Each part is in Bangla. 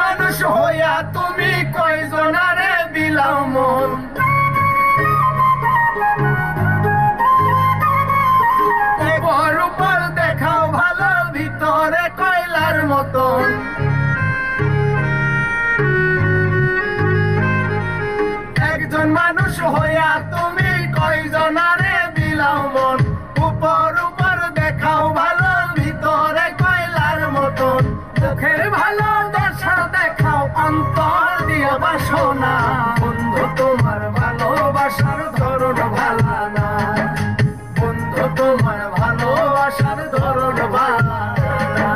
মানুষ হইয়া তুমি কয়জনারে বিলাও মন। উপর উপর দেখাও ভালো, ভিতরে কয়লার মতন। একজন মানুষ হইয়া তুমি কয়জনারে বিলাও মন। উপর উপর দেখাও ভালো, ভিতরে কয়লার মতন। চোখের ভালোবাসা দেখাও, অন্তর দিয়ে বাসনা। বন্ধু তোমার ভালোবাসার ধরন ভালা না, বন্ধু তোমার ভালোবাসার ধরন ভালা না।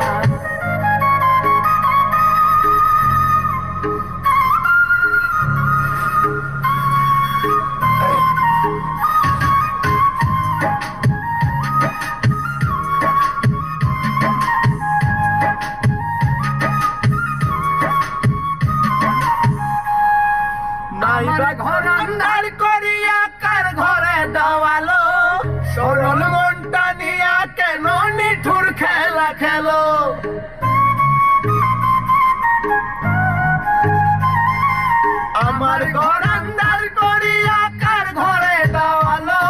নাইবা ঘর আন্ধার করিয়া কার ঘরে দেওয়ালো, সরল মনটা নিয়া কেন নিঠুর খেলা খেলো। আমার ঘর আন্ধার করিয়া কার ঘরে দেওয়ালো,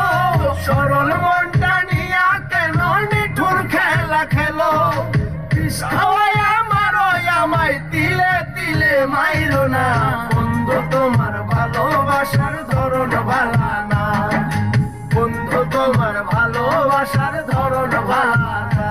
সরল মনটা নিয়া কেন নিঠুর খেলা খেলো। আমায় তিলে তিলে মাইরো না, বন্ধু তোমার ভালোবাসার ধরন ভালা না, বন্ধু তোমার ভালোবাসার ধরন ভালা না।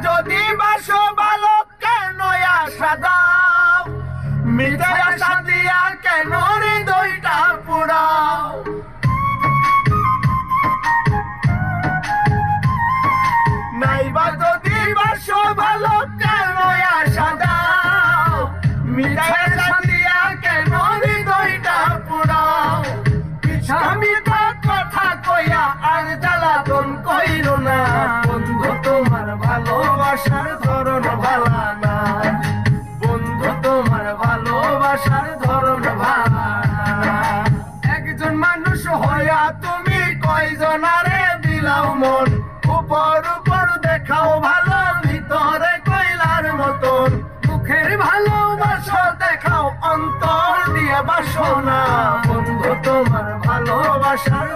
যদি বাসো ভালো কেন আশা দাও, মিথ্যা আশা দিয়া কেন হৃদয়টা পুরাও। নাইবা যদি বাসো ভালো কেন আশা দাও, মিথ্যা আশা দিয়া কেন হৃদয়টা পুরাও। আমি তো কথা কইয়া আর জ্বালাতন কইরো না, বন্ধু তোমার ভালোবাসার ধরন ভালা না, বন্ধু তোমার ভালোবাসার ধরন ভালা না। একজন মানুষ হইয়া তুমি কয়জনারে বিলাও মন। উপর উপর দেখাও ভালো, ভিতরে কয়লার মতন। মুখের ভালোবাসা দেখাও, অন্তর দিয়ে বাসনা। বন্ধু তোমার ভালোবাসার